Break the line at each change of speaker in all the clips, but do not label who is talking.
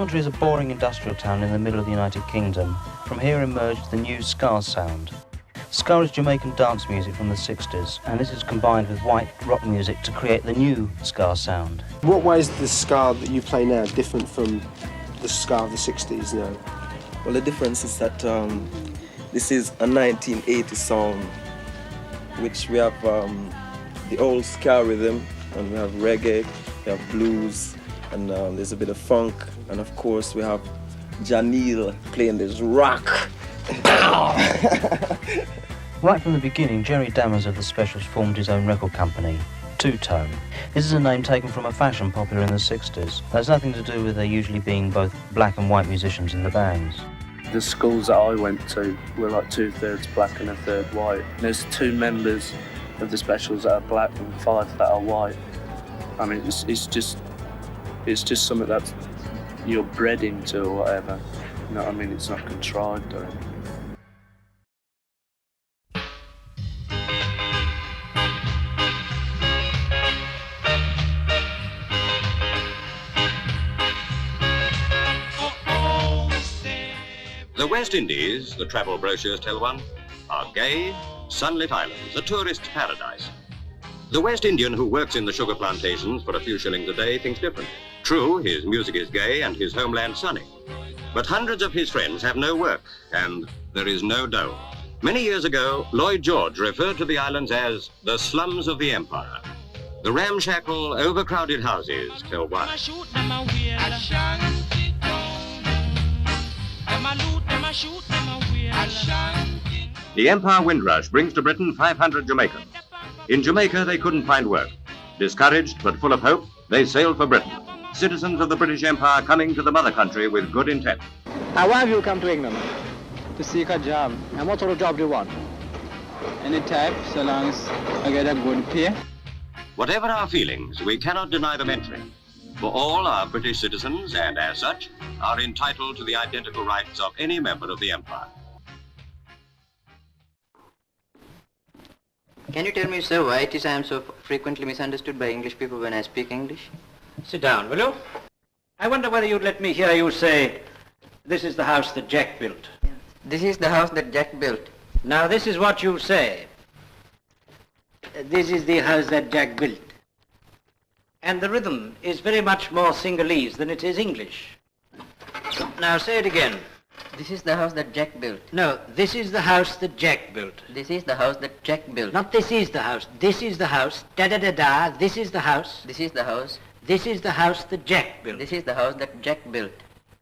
Coventry is a boring industrial town in the middle of the United Kingdom. From here emerged the new ska sound. Ska is Jamaican dance music from the 60s, and this is combined with white rock music to create the new ska sound.
What way is the ska that you play now different from the ska of the 60s now?
Well, the difference is that this is a 1980 sound, which we have the old ska rhythm, and we have reggae, we have blues, and there's a bit of funk, and of course we have Janil playing this rock.
Right from the beginning, Jerry Dammers of the Specials formed his own record company, Two Tone. This is a name taken from a fashion popular in the 60s. That's nothing to do with there usually being both black and white musicians in the bands.
The schools that I went to were like 2/3 black and 1/3 white. There's 2 members of the Specials that are black and 5 that are white. I mean, it's just something that you're bred into or whatever. You know what I mean? It's not contrived or anything.
The West Indies, the travel brochures tell one, are gay, sunlit islands, a tourist's paradise. The West Indian who works in the sugar plantations for a few shillings a day thinks different. True, his music is gay and his homeland sunny. But hundreds of his friends have no work, and there is no dough. Many years ago, Lloyd George referred to the islands as the slums of the empire. The ramshackle, overcrowded houses tell why. The Empire Windrush brings to Britain 500 Jamaicans. In Jamaica, they couldn't find work. Discouraged but full of hope, they sailed for Britain. Citizens of the British Empire coming to the mother country with good intent.
Why have you come to England? To seek a job. And what sort of job do you want? Any type, so long as I get a good pay.
Whatever our feelings, we cannot deny them entry. For all are British citizens and, as such, are entitled to the identical rights of any member of the Empire.
Can you tell me, sir, why it is I am so frequently misunderstood by English people when I speak English?
Sit down, will you? I wonder whether you'd let me hear you say, this is the house that Jack built.
This is the house that Jack built.
Now, this is what you say. This is the house that Jack built. And the rhythm is very much more Sinhalese than it is English. Now, say it again.
This is the house that Jack built.
No, this is the house that Jack built.
This is the house that Jack built.
Not this is the house. This is the house. Da-da-da-da. This is the house.
This is the house.
This is the house that Jack built.
This is the house that Jack built.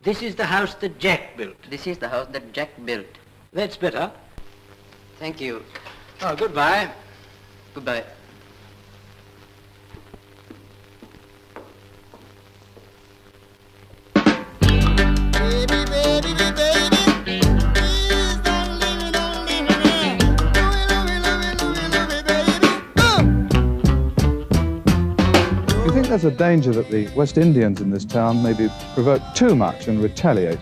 This is the house that Jack built.
This is the house that Jack built.
That's better.
Thank you.
Oh, goodbye.
Goodbye.
You think there's a danger that the West Indians in this town maybe provoke too much and retaliate?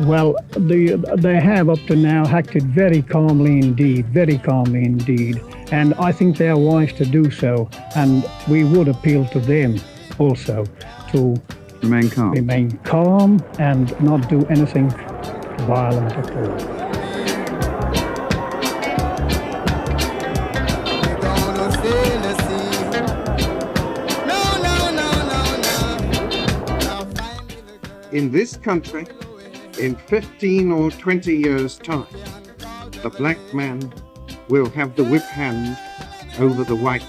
Well, they have up to now acted very calmly indeed, and I think they are wise to do so, and we would appeal to them also to remain calm and not do anything violent at all.
In this country, in 15 or 20 years' time, the black man will have the whip hand over the white.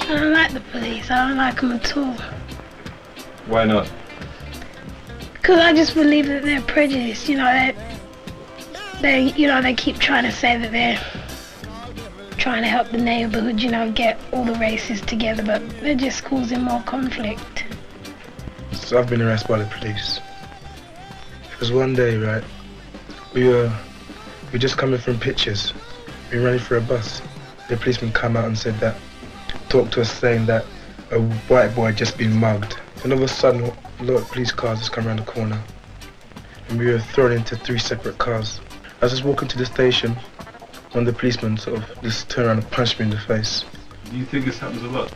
I don't like the police. I don't like them at all.
Why not?
Because I just believe that they're prejudiced. You know, they keep trying to say that they're trying to help the neighborhood, you know, get all the races together, but they're just causing more conflict.
So I've been arrested by the police. It was one day, right? We were just coming from pictures. We were running for a bus. The policeman came out and said that talk to us saying that a white boy had just been mugged. And all of a sudden, a lot of police cars just come around the corner. And we were thrown into 3 separate cars. I was just walking to the station, one of the policemen sort of just turned around and punched me in the face.
Do you think this happens a lot?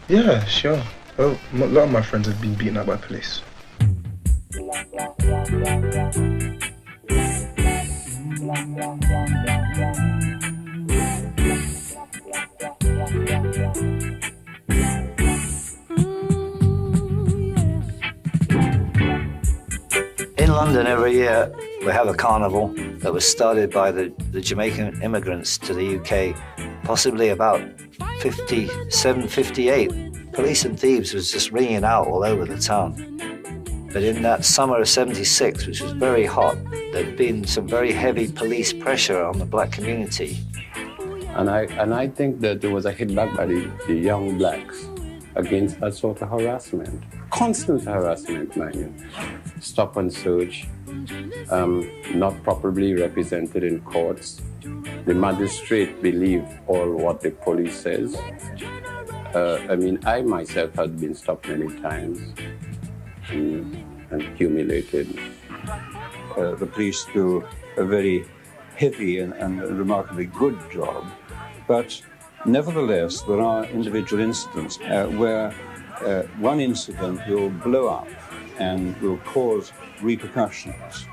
Yeah, sure. Well, a lot of my friends have been beaten up by police.
In London every year we have a carnival that was started by the Jamaican immigrants to the UK, possibly about 57, 58. Police and thieves was just ringing out all over the town. But in that summer of '76, which was very hot, there'd been some very heavy police pressure on the black community.
And I think that there was a hit back by the young blacks against that sort of harassment. Constant harassment, mind you. Stop and search, not properly represented in courts. The magistrate believe all what the police says. I mean, I myself had been stopped many times and humiliated.
The police do a very heavy and remarkably good job, but nevertheless, there are individual incidents where one incident will blow up and will cause repercussions.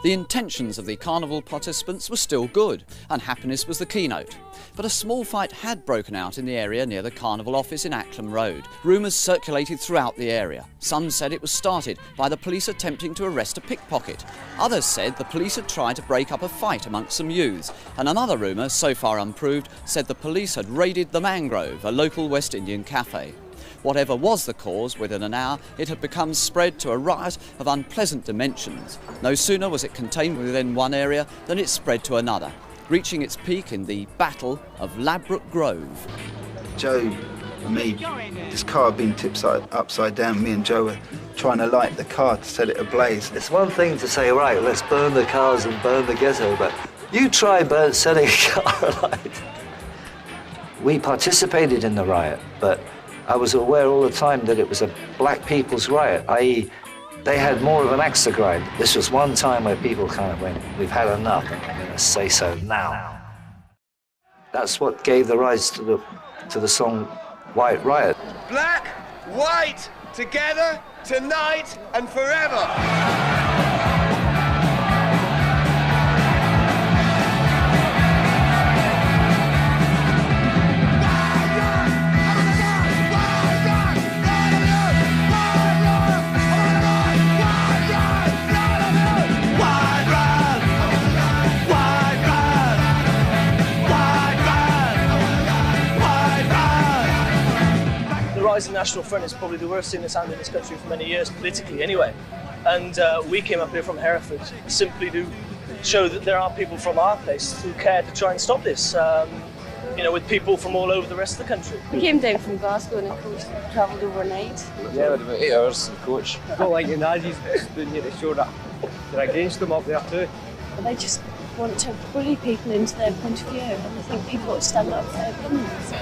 The intentions of the carnival participants were still good, and happiness was the keynote. But a small fight had broken out in the area near the carnival office in Acklam Road. Rumours circulated throughout the area. Some said it was started by the police attempting to arrest a pickpocket. Others said the police had tried to break up a fight amongst some youths. And another rumour, so far unproved, said the police had raided the Mangrove, a local West Indian cafe. Whatever was the cause, within an hour it had become spread to a riot of unpleasant dimensions. No sooner was it contained within one area than it spread to another, reaching its peak in the Battle of Ladbroke Grove.
Joe and me, this car had been tipped upside down. Me and Joe were trying to light the car to set it ablaze.
It's one thing to say, right, let's burn the cars and burn the ghetto, but you try setting a car alight. We participated in the riot, but I was aware all the time that it was a black people's riot, i.e. they had more of an axe to grind. This was one time where people kind of went, we've had enough, and I'm going to say so now. That's what gave the rise to the song White Riot.
Black, white, together, tonight and forever.
The National Front is probably the worst thing that's happened in this country for many years, politically anyway. And we came up here from Hereford simply to show that there are people from our place who care to try and stop this, you know, with people from all over the rest of the country.
We came down from Glasgow in a coach, travelled overnight.
Yeah, about 8 hours in the coach. I don't like the Nazis doing here to show that they're against them up there too.
They just want to bully people into their point of view, and I think people ought to stand up for their opinions.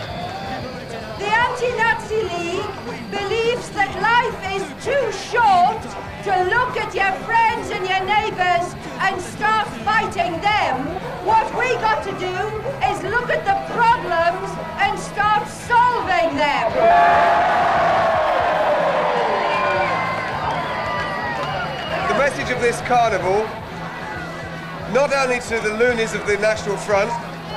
The Anti-Nazi League believes that life is too short to look at your friends and your neighbours and start fighting them. What we got to do is look at the problems and start solving them.
The message of this carnival, not only to the loonies of the National Front,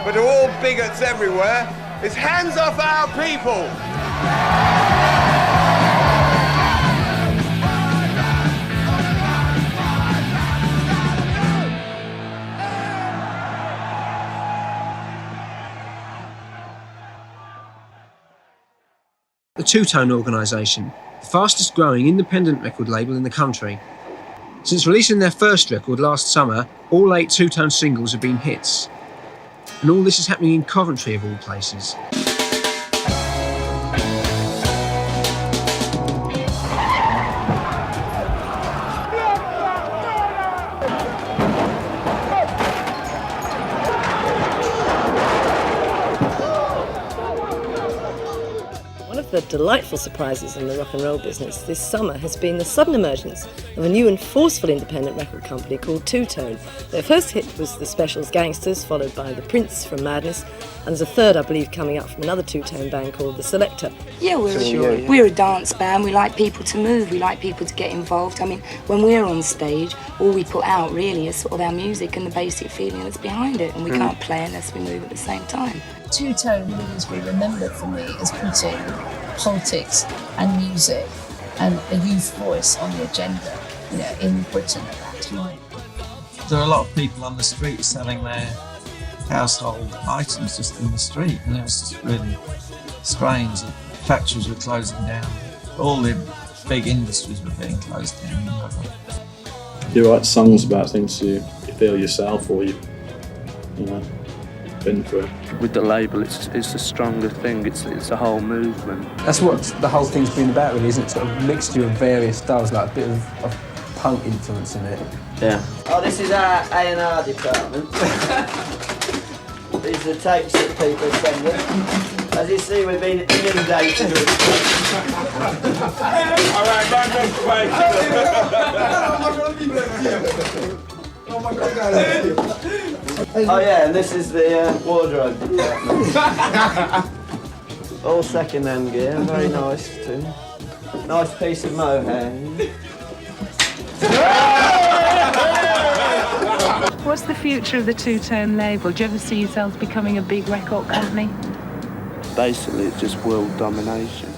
but to all bigots everywhere, is hands off our people!
The Two Tone organisation, the fastest growing independent record label in the country. Since releasing their first record last summer, all 8 Two Tone singles have been hits. And all this is happening in Coventry of all places.
delightful surprises in the rock and roll business this summer has been the sudden emergence of a new and forceful independent record company called Two Tone. Their first hit was the Specials' Gangsters, followed by The Prince from Madness, and there's a third, I believe, coming up from another two-tone band called The Selector.
Yeah, we're a dance band. We like people to move. We like people to get involved. I mean, when we're on stage, all we put out really is sort of our music and the basic feeling that's behind it, and we can't play unless we move at the same time.
Two Tone will always be remembered for me as putting politics and music and a youth voice on the agenda, you know, in Britain at that time.
There are a lot of people on the street selling their household items just in the street, and it was just really strange that factories were closing down. All the big industries were being closed down.
You write songs about things you feel yourself or you know, been through.
With the label, it's a stronger thing. It's a whole movement.
That's what the whole thing's been about, really, isn't it? Sort of mixture of various styles, like a bit of punk influence in it.
Yeah.
Oh, this is our A&R department. These are the tapes that people send us. As you see, we've been inundated with Oh yeah, and this is the wardrobe department. All second-hand gear, very nice too. Nice piece of mohair.
What's the future of the Two Tone label? Do you ever see yourselves becoming a big record company?
Basically, it's just world domination.